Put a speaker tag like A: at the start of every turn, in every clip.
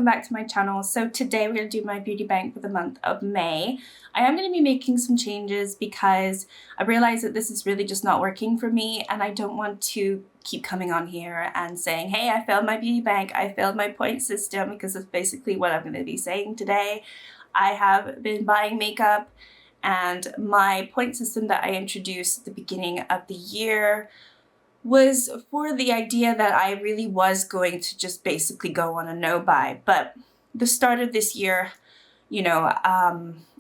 A: back to my channel. So today we're going to do my beauty bank for the month of May. I am going to be making some changes because I realize that this is really just not working for me, and I don't want to keep coming on here and saying, hey, I failed my beauty bank, I failed my point system, because that's basically what I'm going to be saying today. I have been buying makeup, and my point system that I introduced at the beginning of the year was for the idea that I really was going to just basically go on a no buy. But the start of this year, you know,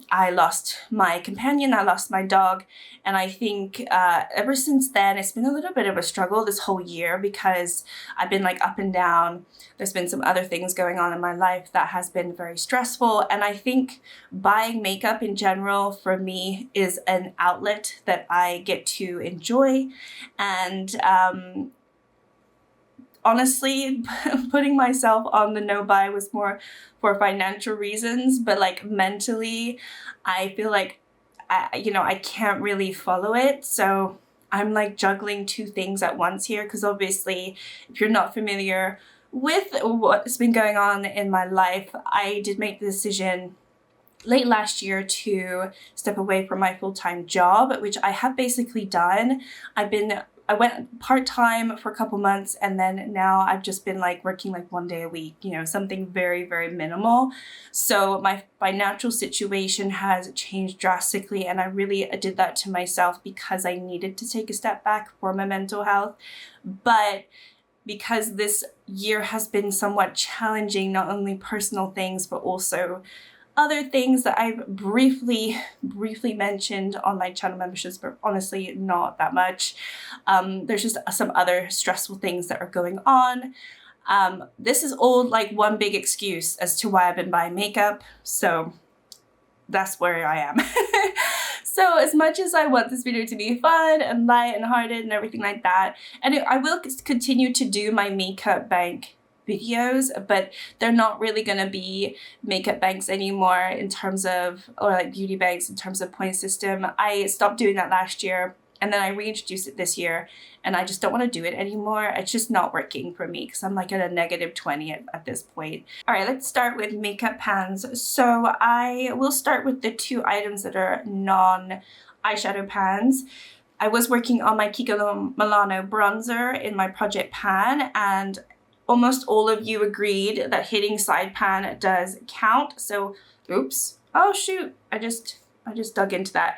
A: I lost my companion, I lost my dog, and I think ever since then it's been a little bit of a struggle this whole year because I've been like up and down. There's been some other things going on in my life that has been very stressful, and I think buying makeup in general for me is an outlet that I get to enjoy, and honestly, putting myself on the no buy was more for financial reasons, but like mentally, I feel like, I can't really follow it. So I'm like juggling two things at once here, because obviously, if you're not familiar with what's been going on in my life, I did make the decision late last year to step away from my full-time job, which I have basically done. I went part-time for a couple months, and then now I've just been like working like 1 day a week, something very, very minimal. So my financial situation has changed drastically, and I really did that to myself because I needed to take a step back for my mental health. But because this year has been somewhat challenging, not only personal things, but also other things that I've briefly mentioned on my channel memberships, but honestly not that much. There's just some other stressful things that are going on. This is all like one big excuse as to why I've been buying makeup, so that's where I am. So as much as I want this video to be fun and light and hearted and everything like that, and I will continue to do my makeup bank videos, but they're not really going to be makeup banks anymore in terms of, or like beauty banks in terms of point system. I stopped doing that last year, and then I reintroduced it this year, and I just don't want to do it anymore. It's just not working for me because I'm like at a -20 at this point. All right, let's start with makeup pans. So I will start with the two items that are non-eyeshadow pans. I was working on my Kiko Milano bronzer in my project pan, and almost all of you agreed that hitting side pan does count. So, oops. Oh shoot, I just dug into that.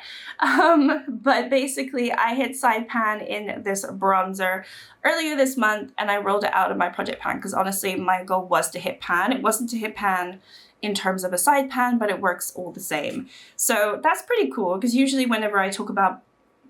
A: But basically I hit side pan in this bronzer earlier this month, and I rolled it out of my project pan because honestly my goal was to hit pan. It wasn't to hit pan in terms of a side pan, but it works all the same. So that's pretty cool, because usually whenever I talk about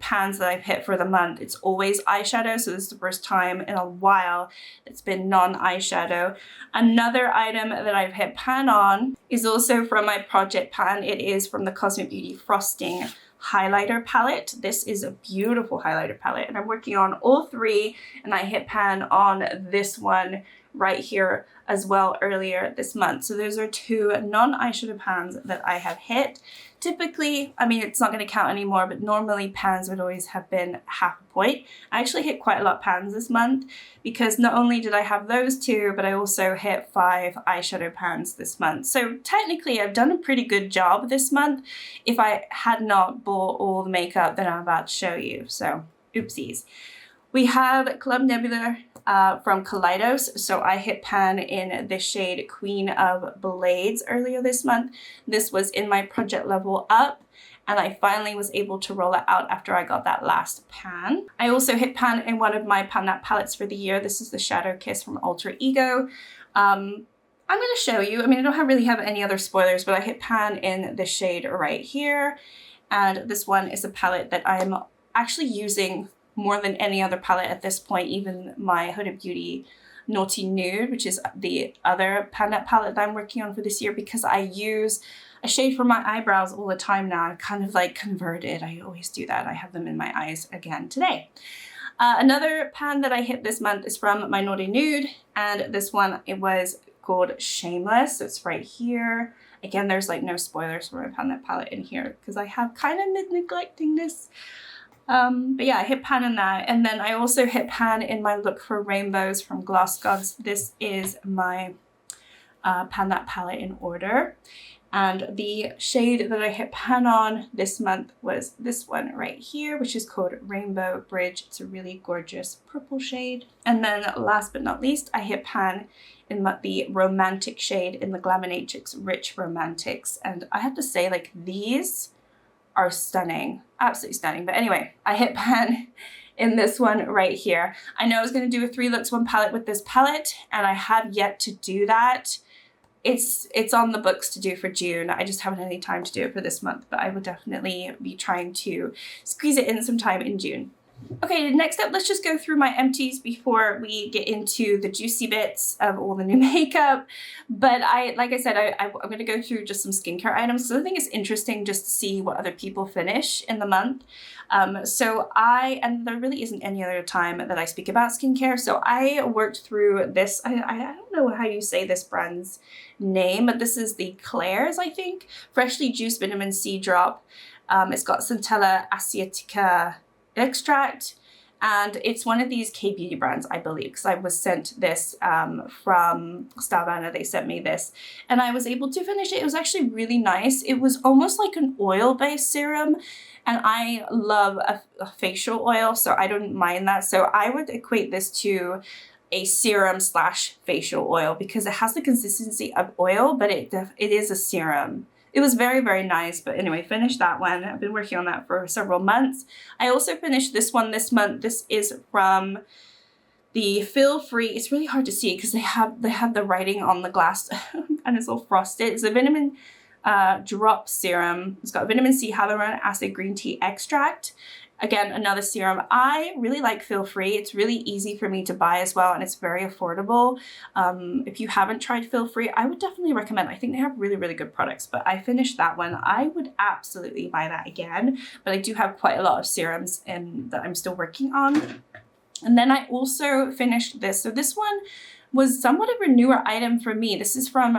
A: pans that I've hit for the month, it's always eyeshadow, so this is the first time in a while it's been non-eyeshadow. Another item that I've hit pan on is also from my project pan. It is from the Cosmic Beauty Frosting highlighter palette. This is a beautiful highlighter palette, and I'm working on all three, and I hit pan on this one right here as well earlier this month. So those are two non-eyeshadow pans that I have hit. Typically, I mean, it's not going to count anymore, but normally pans would always have been half a point. I actually hit quite a lot of pans this month because not only did I have those two, but I also hit 5 eyeshadow pans this month. So technically I've done a pretty good job this month if I had not bought all the makeup that I'm about to show you. So oopsies. We have Club Nebula from Kaleidos. So I hit pan in the shade Queen of Blades earlier this month. This was in my project level up, and I finally was able to roll it out after I got that last pan. I also hit pan in one of my pan palettes for the year. This is the Shadow Kiss from Alter Ego. I'm going to show you, I mean, I don't really have any other spoilers, but I hit pan in the shade right here. And this one is a palette that I'm actually using more than any other palette at this point, even my Huda Beauty Naughty Nude, which is the other pan palette that I'm working on for this year, because I use a shade for my eyebrows all the time now. I've kind of like converted. I always do that. I have them in my eyes again today. Another pan that I hit this month is from my Naughty Nude, and this one, it was called Shameless. It's right here. Again, there's like no spoilers for my pan palette in here because I have kind of been neglecting this. But yeah, I hit pan in that. And then I also hit pan in my Look for Rainbows from Gloss Gods. This is my pan that palette in order. And the shade that I hit pan on this month was this one right here, which is called Rainbow Bridge. It's a really gorgeous purple shade. And then last but not least, I hit pan in the romantic shade in the Glaminatrix Rich Romantics. And I have to say, like, these are stunning, absolutely stunning. But anyway, I hit pan in this one right here. I know I was going to do a 3 looks 1 palette with this palette, and I have yet to do that. It's on the books to do for June. I just haven't had any time to do it for this month, but I will definitely be trying to squeeze it in sometime in June. Okay, next up, let's just go through my empties before we get into the juicy bits of all the new makeup. But like I said, I'm going to go through just some skincare items because I think it's interesting just to see what other people finish in the month. And there really isn't any other time that I speak about skincare. So I worked through this, I don't know how you say this brand's name, but this is the Claire's, I think, Freshly Juiced Vitamin C Drop. It's got Centella Asiatica extract, and it's one of these K-beauty brands, I believe, because I was sent this from Stylevana. They sent me this, and I was able to finish it. It was actually really nice. It was almost like an oil-based serum, and I love a facial oil, so I don't mind that. So I would equate this to a serum / facial oil because it has the consistency of oil, but it is a serum. It was very, very nice. But anyway, finished that one. I've been working on that for several months. I also finished this one this month. This is from the Feel Free. It's really hard to see because they have the writing on the glass and it's all frosted. It's a vitamin drop serum. It's got vitamin C, hyaluronic acid, green tea extract. Again, another serum. I really like Feel Free. It's really easy for me to buy as well, and it's very affordable. If you haven't tried Feel Free, I would definitely recommend. I think they have really, really good products, but I finished that one. I would absolutely buy that again, but I do have quite a lot of serums that I'm still working on. And then I also finished this. So this one was somewhat of a newer item for me. This is from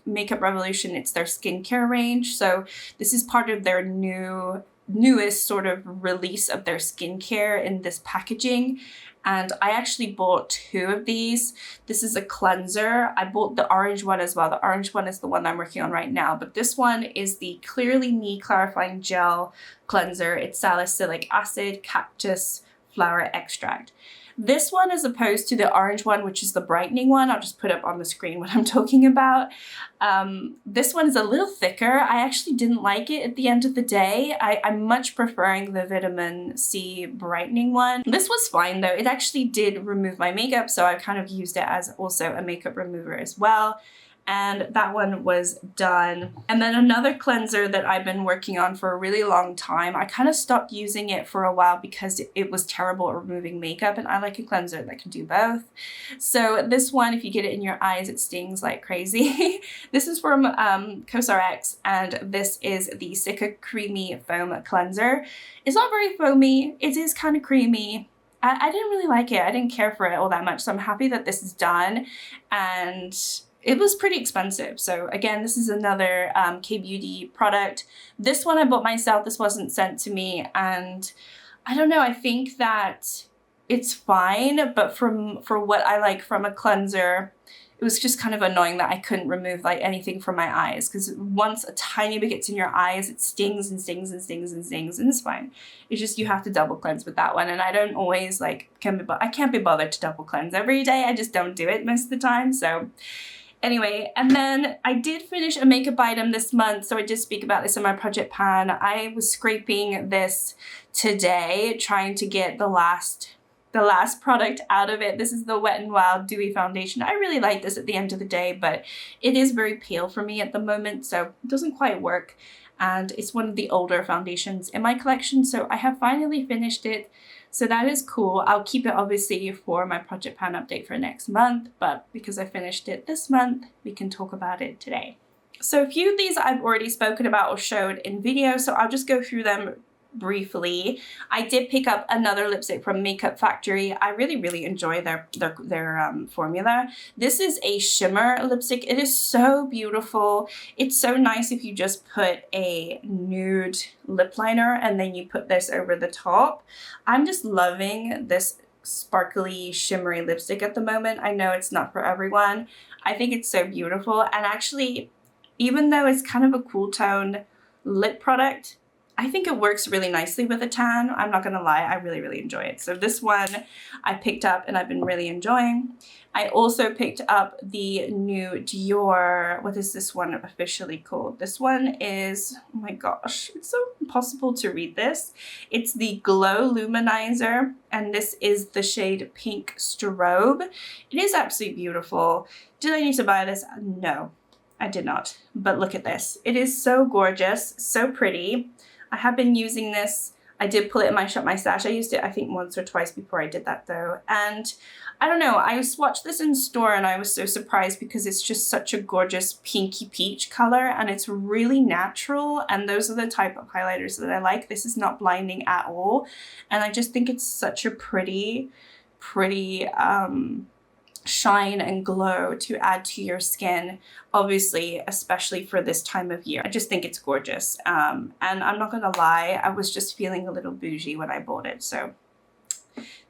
A: Makeup Revolution. It's their skincare range. So this is part of their newest sort of release of their skincare in this packaging, and I actually bought 2 of these. This is a cleanser. I bought the orange one as well. The orange one is the one I'm working on right now, but this one is the Clearly Me Clarifying Gel Cleanser. It's salicylic acid, cactus flower extract. This one, as opposed to the orange one, which is the brightening one, I'll just put up on the screen what I'm talking about. This one is a little thicker. I actually didn't like it at the end of the day. I'm much preferring the vitamin C brightening one. This was fine though. It actually did remove my makeup, so I kind of used it as also a makeup remover as well. And that one was done. And then another cleanser that I've been working on for a really long time. I kind of stopped using it for a while because it was terrible at removing makeup, and I like a cleanser that can do both. So this one, if you get it in your eyes, it stings like crazy. This is from Coastin, and this is the Sika Creamy Foam Cleanser. It's not very foamy. It is kind of creamy. I didn't really like it. I didn't care for it all that much. So I'm happy that this is done. And it was pretty expensive. So again, this is another K-beauty product. This one I bought myself. This wasn't sent to me. And I don't know, I think that it's fine. But for what I like from a cleanser, it was just kind of annoying that I couldn't remove like anything from my eyes, because once a tiny bit gets in your eyes, it stings and stings and stings and stings, and it's fine. It's just you have to double cleanse with that one, and I don't always I can't be bothered to double cleanse every day. I just don't do it most of the time. So anyway, and then I did finish a makeup item this month, so I did speak about this in my project pan. I was scraping this today, trying to get the last product out of it. This is the Wet n Wild Dewy Foundation. I really like this at the end of the day, but it is very pale for me at the moment, so it doesn't quite work. And it's one of the older foundations in my collection, so I have finally finished it. So that is cool. I'll keep it obviously for my project pan update for next month, but because I finished it this month, we can talk about it today. So a few of these I've already spoken about or showed in video, so I'll just go through them briefly. I did pick up another lipstick from Makeup Factory. I really enjoy their formula. This is a shimmer lipstick. It is so beautiful. It's so nice if you just put a nude lip liner and then you put this over the top. I'm just loving this sparkly, shimmery lipstick at the moment. I know it's not for everyone. I think it's so beautiful, and actually, even though it's kind of a cool tone lip product, I think it works really nicely with a tan. I'm not gonna lie, I really, really enjoy it. So this one I picked up and I've been really enjoying. I also picked up the new Dior, what is this one officially called? This one is, oh my gosh, it's so impossible to read this. It's the Glow Luminizer, and this is the shade Pink Strobe. It is absolutely beautiful. Did I need to buy this? No, I did not. But look at this. It is so gorgeous, so pretty. I have been using this. I did pull it in my Shop My Stash. I used it, I think, once or twice before I did that though. And I don't know, I swatched this in store and I was so surprised because it's just such a gorgeous pinky peach color and it's really natural. And those are the type of highlighters that I like. This is not blinding at all. And I just think it's such a pretty shine and glow to add to your skin, obviously, especially for this time of year. I just think it's gorgeous. And I'm not gonna lie, I was just feeling a little bougie when I bought it, so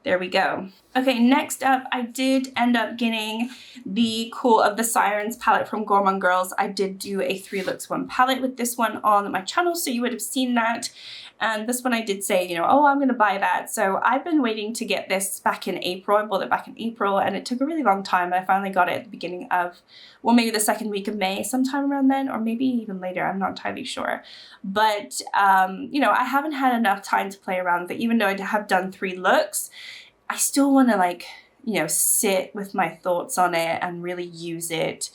A: there we go. Okay, next up, I did end up getting the Call of the Sirens palette from Gourmand Girls. I did do a 3 looks 1 palette with this one on my channel, so you would have seen that. And this one I did say, you know, oh, I'm gonna buy that. So I've been waiting to get this back in April. I bought it back in April and it took a really long time. I finally got it at the beginning of, well, maybe the second week of May, sometime around then, or maybe even later, I'm not entirely sure. But, you know, I haven't had enough time to play around with it. Even though I have done 3 looks, I still wanna like, you know, sit with my thoughts on it and really use it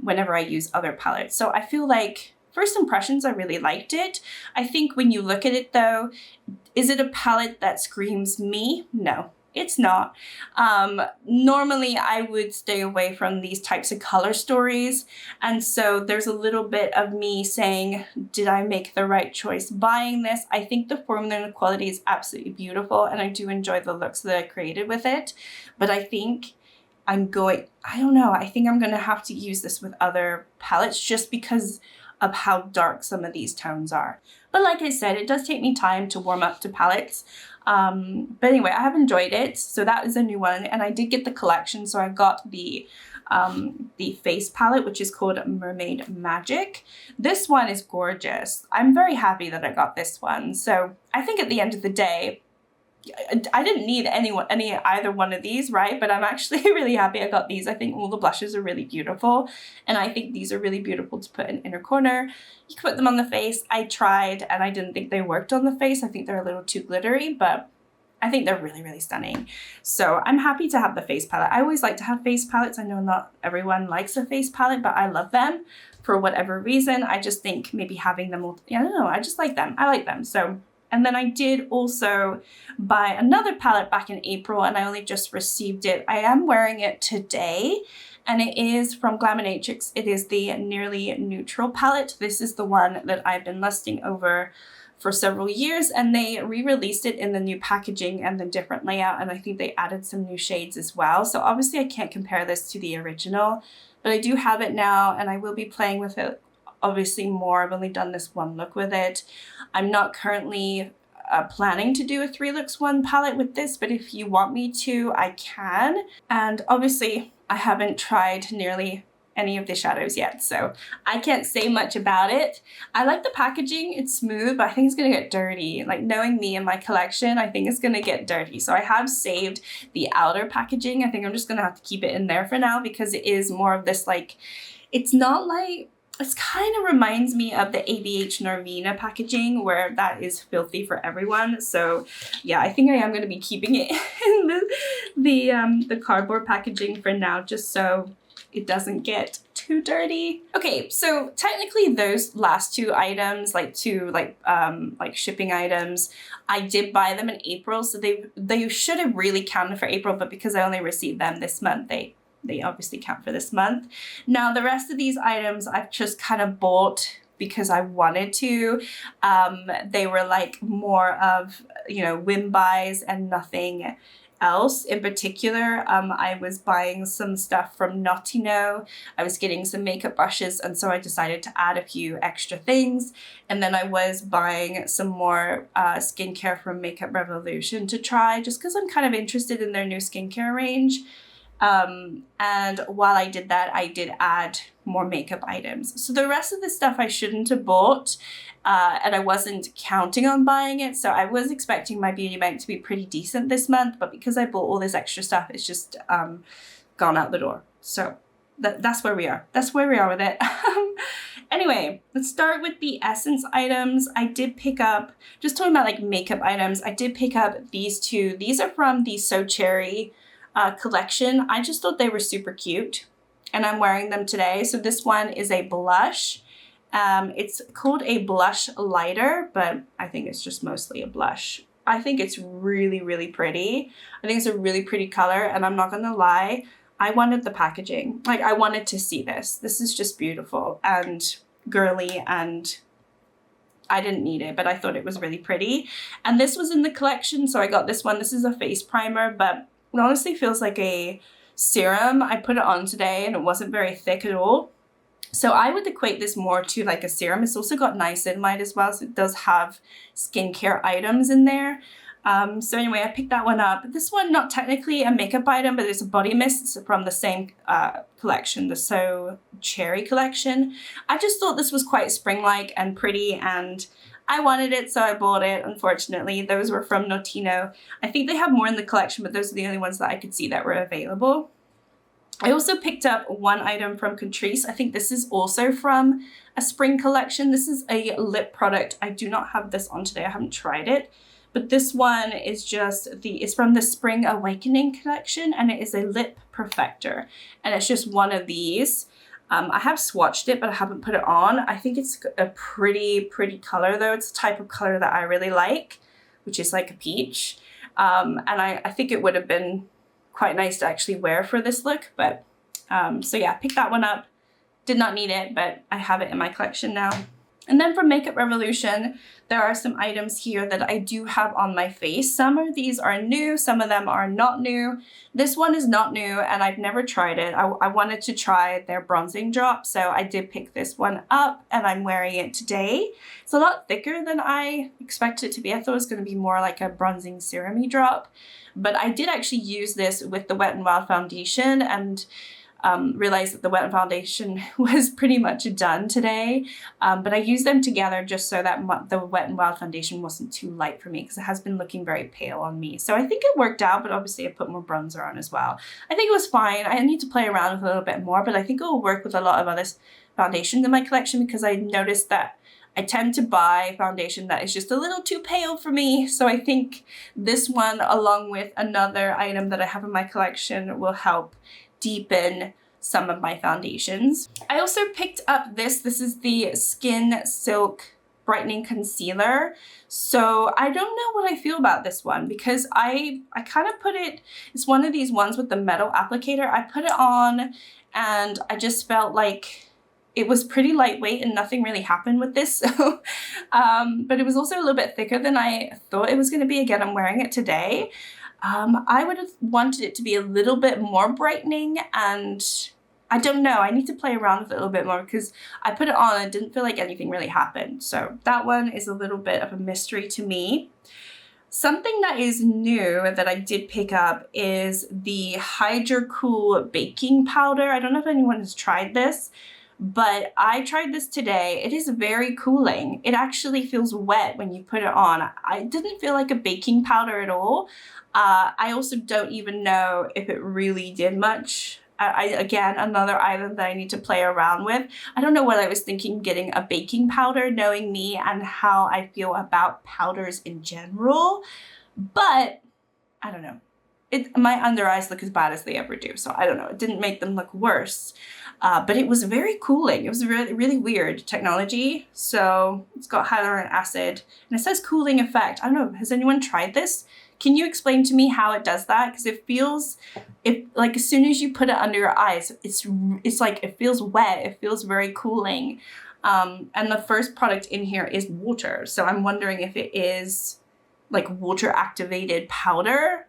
A: whenever I use other palettes. So I feel like, first impressions, I really liked it. I think when you look at it though, is it a palette that screams me? No, it's not. Normally I would stay away from these types of color stories. And so there's a little bit of me saying, did I make the right choice buying this? I think the formula and the quality is absolutely beautiful and I do enjoy the looks that I created with it. But I think I don't know, I think I'm gonna have to use this with other palettes just because of how dark some of these tones are. But like I said, it does take me time to warm up to palettes. But anyway, I have enjoyed it. So that is a new one. And I did get the collection. So I got the face palette, which is called Mermaid Magic. This one is gorgeous. I'm very happy that I got this one. So I think at the end of the day, I didn't need either one of these, right? But I'm actually really happy I got these. I think all the blushes are really beautiful. And I think these are really beautiful to put in inner corner. You can put them on the face. I tried and I didn't think they worked on the face. I think they're a little too glittery, but I think they're really, really stunning. So I'm happy to have the face palette. I always like to have face palettes. I know not everyone likes a face palette, but I love them for whatever reason. I just think maybe having them all, I don't know, I just like them. I like them. So, and then I did also buy another palette back in April and I only just received it. I am wearing it today and it is from Glaminatrix. It is the Nearly Neutral palette. This is the one that I've been lusting over for several years and they re-released it in the new packaging and the different layout and I think they added some new shades as well. So obviously I can't compare this to the original, but I do have it now and I will be playing with it obviously more. I've only done this 1 look with it. I'm not currently planning to do a 3 looks 1 palette with this, but if you want me to, I can. And obviously I haven't tried nearly any of the shadows yet, so I can't say much about it. I like the packaging, it's smooth, but I think it's gonna get dirty. Like knowing me and my collection, I think it's gonna get dirty. So I have saved the outer packaging. I think I'm just gonna have to keep it in there for now because it is more of this like, it's not like, it kind of reminds me of the ABH Norvina packaging where that is filthy for everyone. So yeah, I think I am going to be keeping it in the cardboard packaging for now, just so it doesn't get too dirty. Okay, so technically those last 2 items, like shipping items, I did buy them in April, so they should have really counted for April, but because I only received them this month, they obviously count for this month. Now the rest of these items I've just kind of bought because I wanted to. They were like more of, you know, whim buys and nothing else in particular. I was buying some stuff from Notino. I was getting some makeup brushes, and so I decided to add a few extra things. And then I was buying some more skincare from Makeup Revolution to try, just because I'm kind of interested in their new skincare range. And while I did that, I did add more makeup items. So the rest of the stuff I shouldn't have bought, and I wasn't counting on buying it. So I was expecting my beauty bank to be pretty decent this month, but because I bought all this extra stuff, it's just gone out the door. So that's where we are. That's where we are with it. Anyway, let's start with the essence items. I did pick up, just talking about like makeup items, I did pick up these two. These are from the So Cherry collection. I just thought they were super cute, and I'm wearing them today. So this one is a blush. It's called a Blushlighter, but I think it's just mostly a blush. I think it's really, really pretty. I think it's a really pretty color, and I'm not gonna lie, I wanted the packaging. Like, I wanted to see this. This is just beautiful and girly, and I didn't need it, but I thought it was really pretty. And this was in the collection, so I got this one. This is a face primer, but it honestly feels like a serum. I put it on today and it wasn't very thick at all. So I would equate this more to like a serum. It's also got niacinamide as well, so it does have skincare items in there. So anyway, I picked that one up. This one, not technically a makeup item, but it's a body mist. It's from the same collection, the So Cherry collection. I just thought this was quite spring-like and pretty, and I wanted it, so I bought it. Unfortunately, those were from Notino. I think they have more in the collection, but those are the only ones that I could see that were available. I also picked up one item from Catrice. I think this is also from a spring collection. This is a lip product. I do not have this on today. I haven't tried it. But this one is just it's from the Spring Awakening collection, and it is a lip perfector. And it's just one of these. I have swatched it, but I haven't put it on. I think it's a pretty color though. It's a type of color that I really like, which is like a peach. And I think it would have been quite nice to actually wear for this look. But so yeah, picked that one up. Did not need it, but I have it in my collection now. And then from Makeup Revolution, there are some items here that I do have on my face. Some of these are new, some of them are not new. This one is not new, and I've never tried it. I wanted to try their bronzing drop, so I did pick this one up, and I'm wearing it today. It's a lot thicker than I expected it to be. I thought it was going to be more like a bronzing serum-y drop. But I did actually use this with the Wet n Wild foundation, and realized that the Wet n foundation was pretty much done today, but I used them together just so that the Wet n Wild foundation wasn't too light for me, because it has been looking very pale on me. So I think it worked out, but obviously I put more bronzer on as well. I think it was fine. I need to play around with it a little bit more, but I think it will work with a lot of other foundations in my collection, because I noticed that I tend to buy foundation that is just a little too pale for me. So I think this one, along with another item that I have in my collection, will help deepen some of my foundations. I also picked up this. This is the Skin Silk Brightening Concealer. So I don't know what I feel about this one, because I kind of put it, it's one of these ones with the metal applicator. I put it on and I just felt like it was pretty lightweight and nothing really happened with this. So, but it was also a little bit thicker than I thought it was going to be. Again, I'm wearing it today. I would have wanted it to be a little bit more brightening, and I don't know. I need to play around with it a little bit more, because I put it on and it didn't feel like anything really happened. So that one is a little bit of a mystery to me. Something that is new that I did pick up is the Hydra Cool Baking Powder. I don't know if anyone has tried this, but I tried this today. It is very cooling. It actually feels wet when you put it on. I didn't feel like a baking powder at all. I also don't even know if it really did much. Again, another item that I need to play around with. I don't know what I was thinking getting a baking powder, knowing me and how I feel about powders in general. But I don't know. My under eyes look as bad as they ever do. So I don't know. It didn't make them look worse. But it was very cooling. It was really, really weird technology. So it's got hyaluronic acid and it says cooling effect. I don't know. Has anyone tried this? Can you explain to me how it does that? Because it feels, like as soon as you put it under your eyes, it's like it feels wet. It feels very cooling. And the first product in here is water. So I'm wondering if it is like water activated powder.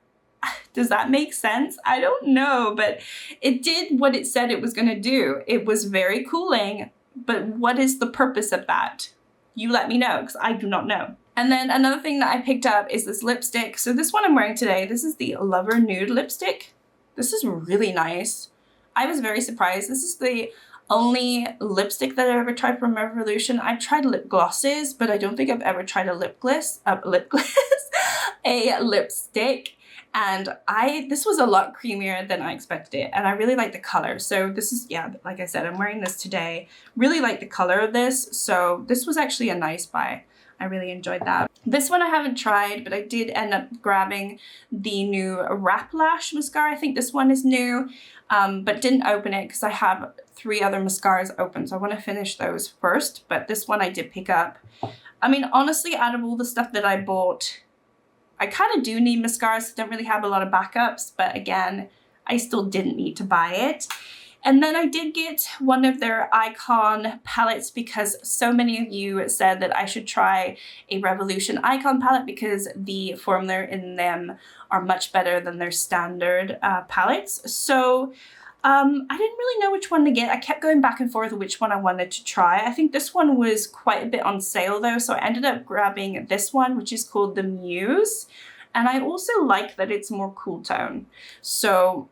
A: Does that make sense? I don't know, but it did what it said it was going to do. It was very cooling, but what is the purpose of that? You let me know, because I do not know. And then another thing that I picked up is this lipstick. So this one I'm wearing today, this is the Lover Nude lipstick. This is really nice. I was very surprised. This is the only lipstick that I've ever tried from Revolution. I've tried lip glosses, but I don't think I've ever tried a a lipstick. And this was a lot creamier than I expected it. And I really like the color. So this is, yeah, like I said, I'm wearing this today. Really like the color of this. So this was actually a nice buy. I really enjoyed that. This one I haven't tried, but I did end up grabbing the new Wrap Lash mascara. I think this one is new, but didn't open it because I have 3 other mascaras open. So I want to finish those first, but this one I did pick up. I mean, honestly, out of all the stuff that I bought, I kind of do need mascaras. Don't really have a lot of backups, but again, I still didn't need to buy it. And then I did get one of their Icon palettes because so many of you said that I should try a Revolution Icon palette because the formula in them are much better than their standard palettes. So I didn't really know which one to get. I kept going back and forth which one I wanted to try. I think this one was quite a bit on sale though, so I ended up grabbing this one, which is called the Muse. And I also like that it's more cool tone. So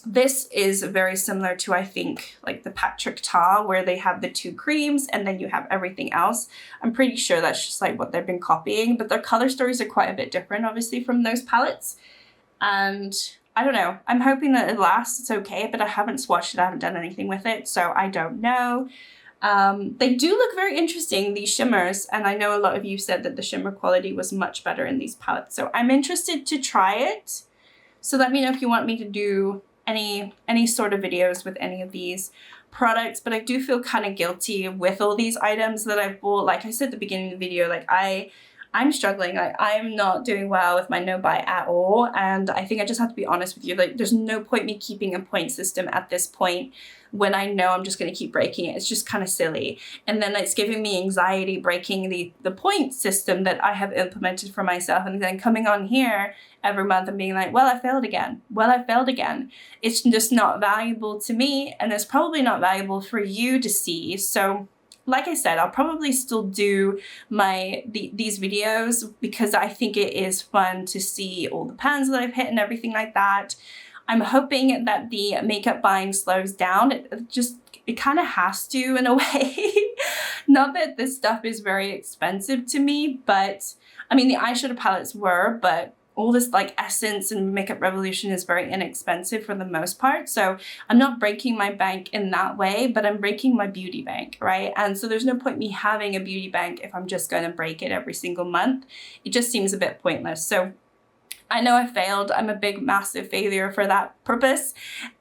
A: this is very similar to, I think, like the Patrick Ta, where they have the 2 creams and then you have everything else. I'm pretty sure that's just like what they've been copying, but their color stories are quite a bit different, obviously, from those palettes. And I don't know. I'm hoping that it lasts. It's okay, but I haven't swatched it. I haven't done anything with it, so I don't know. They do look very interesting, these shimmers, and I know a lot of you said that the shimmer quality was much better in these palettes, so I'm interested to try it. So let me know if you want me to do any sort of videos with any of these products, but I do feel kind of guilty with all these items that I've bought. Like I said at the beginning of the video, like I'm struggling. Like I'm not doing well with my no buy at all, and I think I just have to be honest with you. Like there's no point me keeping a point system at this point when I know I'm just going to keep breaking it. It's just kind of silly, and then it's giving me anxiety breaking the point system that I have implemented for myself, and then coming on here every month and being like, well, I failed again. Well, I failed again. It's just not valuable to me, and it's probably not valuable for you to see. So like I said, I'll probably still do these videos because I think it is fun to see all the pans that I've hit and everything like that. I'm hoping that the makeup buying slows down. It kind of has to in a way. Not that this stuff is very expensive to me, but I mean, the eyeshadow palettes were, but all this like Essence and Makeup Revolution is very inexpensive for the most part. So I'm not breaking my bank in that way, but I'm breaking my beauty bank, right? And so there's no point me having a beauty bank if I'm just going to break it every single month. It just seems a bit pointless. So I know I failed. I'm a big, massive failure for that purpose.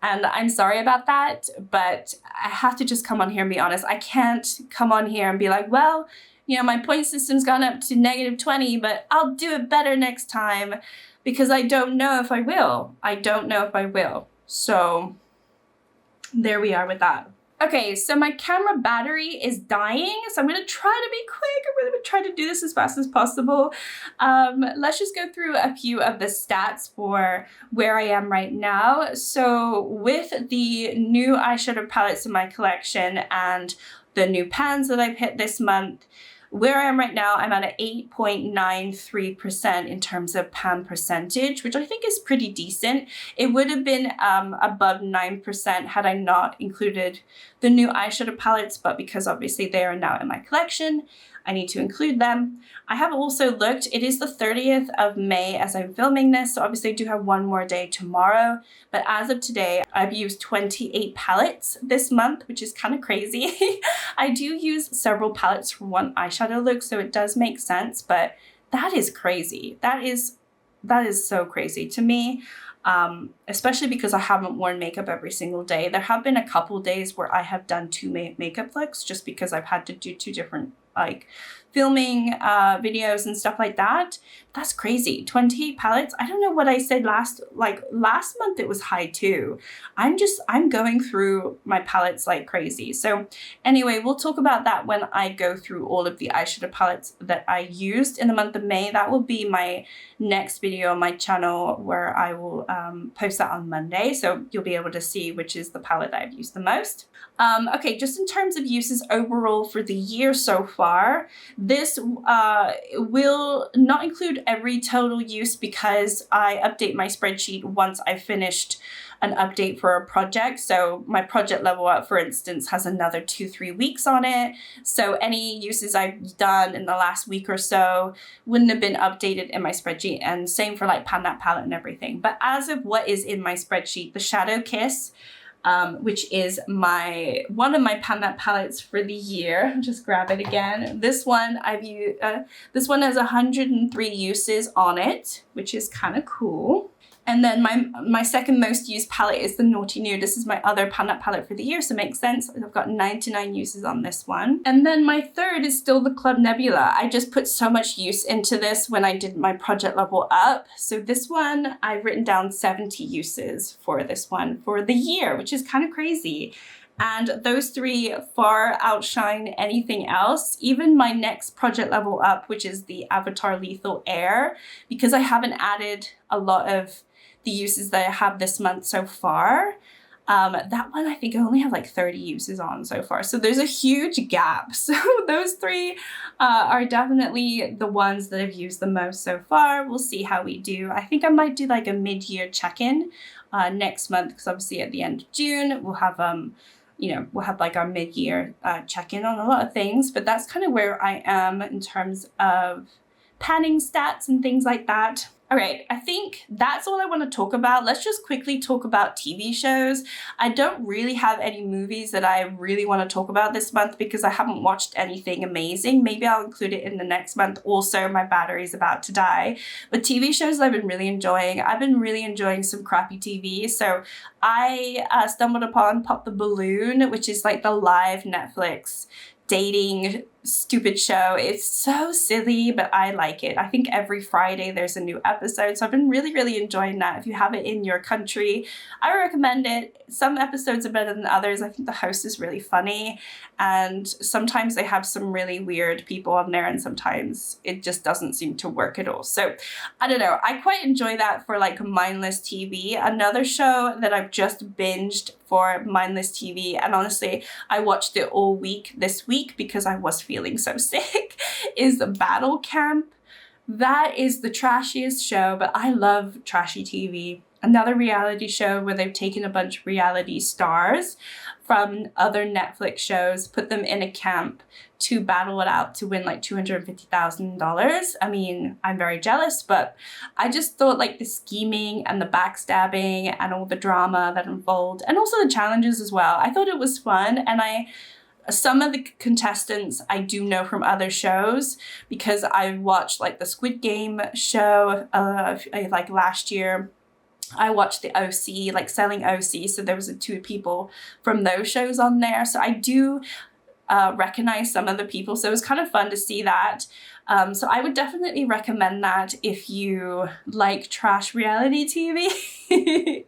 A: And I'm sorry about that, but I have to just come on here and be honest. I can't come on here and be like, well, you know, my point system's gone up to -20, but I'll do it better next time because I don't know if I will. I don't know if I will. So there we are with that. Okay, so my camera battery is dying, so I'm gonna try to be quick. I'm gonna try to do this as fast as possible. Let's just go through a few of the stats for where I am right now. So with the new eyeshadow palettes in my collection and the new pans that I've hit this month, where I am right now, I'm at an 8.93% in terms of pan percentage, which I think is pretty decent. It would have been above 9% had I not included the new eyeshadow palettes, but because obviously they are now in my collection, I need to include them. I have also looked, it is the 30th of May as I'm filming this, so obviously I do have one more day tomorrow, but as of today, I've used 28 palettes this month, which is kind of crazy. I do use several palettes for one eyeshadow look, so it does make sense, but that is crazy. That is so crazy to me. Especially because I haven't worn makeup every single day. There have been a couple days where I have done 2 makeup looks just because I've had to do 2 different like filming videos and stuff like that. That's crazy. 28 palettes. I don't know what I said last month it was high too. I'm going through my palettes like crazy. So anyway, we'll talk about that when I go through all of the eyeshadow palettes that I used in the month of May. That will be my next video on my channel, where I will post that on Monday. So you'll be able to see which is the palette that I've used the most. Okay, just in terms of uses overall for the year so far, this will not include every total use because I update my spreadsheet once I've finished an update for a project. So my project level up, for instance, has another 2-3 weeks on it. So any uses I've done in the last week or so wouldn't have been updated in my spreadsheet, and same for like Pan That palette and everything. But as of what is in my spreadsheet, the Shadow Kiss, which is one of my Pan That palettes for the year. I'll just grab it again. This one I've used. This one has 103 uses on it, which is kind of cool. And then my second most used palette is the Naughty Nude. This is my other Pan That palette for the year, so it makes sense. I've got 99 uses on this one. And then my third is still the Club Nebula. I just put so much use into this when I did my project level up. So this one, I've written down 70 uses for this one for the year, which is kind of crazy. And those three far outshine anything else. Even my next project level up, which is the Avatar Lethal Air, because I haven't added a lot of the uses that I have this month so far. That one I think I only have like 30 uses on so far. So there's a huge gap. So those three are definitely the ones that I've used the most so far. We'll see how we do. I think I might do like a mid-year check-in next month, because obviously at the end of June we'll have we'll have like our mid-year check-in on a lot of things. But that's kind of where I am in terms of panning stats and things like that. All right, I think that's all I want to talk about. Let's just quickly talk about TV shows. I don't really have any movies that I really want to talk about this month because I haven't watched anything amazing. Maybe I'll include it in the next month. Also, my battery's about to die. But TV shows I've been really enjoying. I've been really enjoying some crappy TV. So I stumbled upon Pop the Balloon, which is like the live Netflix dating stupid show. It's so silly, but I like it. I think every Friday there's a new episode, so I've been really enjoying that. If you have it in your country, I recommend it. Some episodes are better than others. I think the host is really funny, and sometimes they have some really weird people on there, and sometimes it just doesn't seem to work at all. So I don't know, I quite enjoy that for like mindless TV. Another show that I've just binged for mindless TV, and honestly I watched it all week this week because I was feeling so sick, is Battle Camp. That is the trashiest show, but I love trashy TV. Another reality show where they've taken a bunch of reality stars from other Netflix shows, put them in a camp to battle it out to win like $250,000. I mean, I'm very jealous, but I just thought like the scheming and the backstabbing and all the drama that unfold, and also the challenges as well, I thought it was fun. And some of the contestants I do know from other shows because I watched like the Squid Game show like last year. I watched the OC, like Selling OC, so there was 2 people from those shows on there. So I do recognize some of the people, so it was kind of fun to see that. So I would definitely recommend that if you like trash reality TV.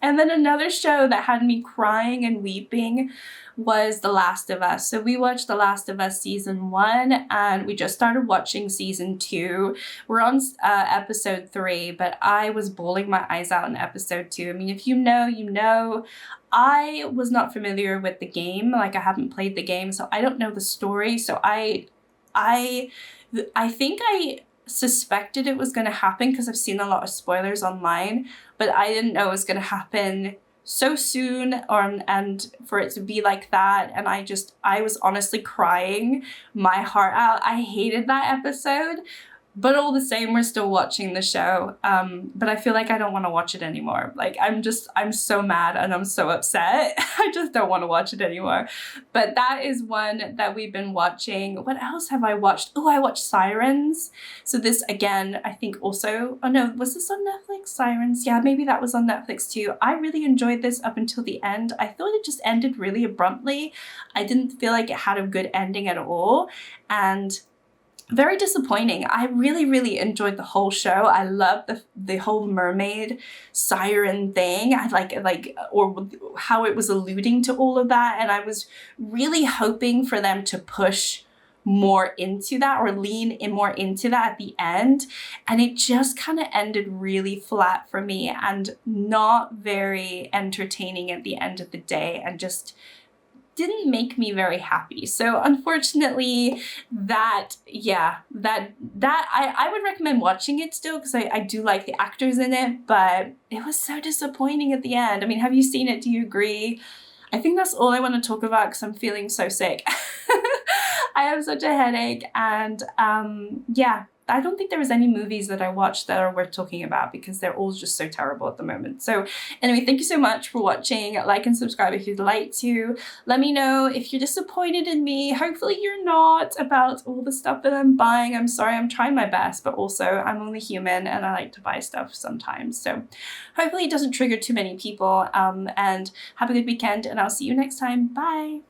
A: And then another show that had me crying and weeping was The Last of Us. So we watched The Last of Us season 1, and we just started watching season 2. We're on episode 3, but I was bawling my eyes out in episode 2. I mean, if you know, you know. I was not familiar with the game. Like, I haven't played the game, so I don't know the story. So I think I suspected it was going to happen because I've seen a lot of spoilers online, but I didn't know it was going to happen so soon, and for it to be like that. And I was honestly crying my heart out. I hated that episode, But all the same, we're still watching the show. But I feel like I don't want to watch it anymore. Like, I'm so mad and I'm so upset. I just don't want to watch it anymore. But that is one that we've been watching. What else have I watched? Oh, I watched Sirens. So this, again, I think also, oh no, was this on Netflix? Sirens? Yeah, maybe that was on Netflix too. I really enjoyed this up until the end. I thought it just ended really abruptly. I didn't feel like it had a good ending at all. And very disappointing. I really, really enjoyed the whole show. I loved the whole mermaid siren thing. I like or how it was alluding to all of that. And I was really hoping for them to push more into that or lean in more into that at the end. And it just kind of ended really flat for me and not very entertaining at the end of the day, and just didn't make me very happy. So unfortunately, I would recommend watching it still, because I do like the actors in it, but it was so disappointing at the end. I mean, have you seen it? Do you agree? I think that's all I want to talk about because I'm feeling so sick. I have such a headache, and yeah, I don't think there was any movies that I watched that are worth talking about because they're all just so terrible at the moment. So anyway, thank you so much for watching. Like and subscribe if you'd like to. Let me know if you're disappointed in me. Hopefully you're not, about all the stuff that I'm buying. I'm sorry, I'm trying my best, but also I'm only human and I like to buy stuff sometimes. So hopefully it doesn't trigger too many people, and have a good weekend, and I'll see you next time. Bye.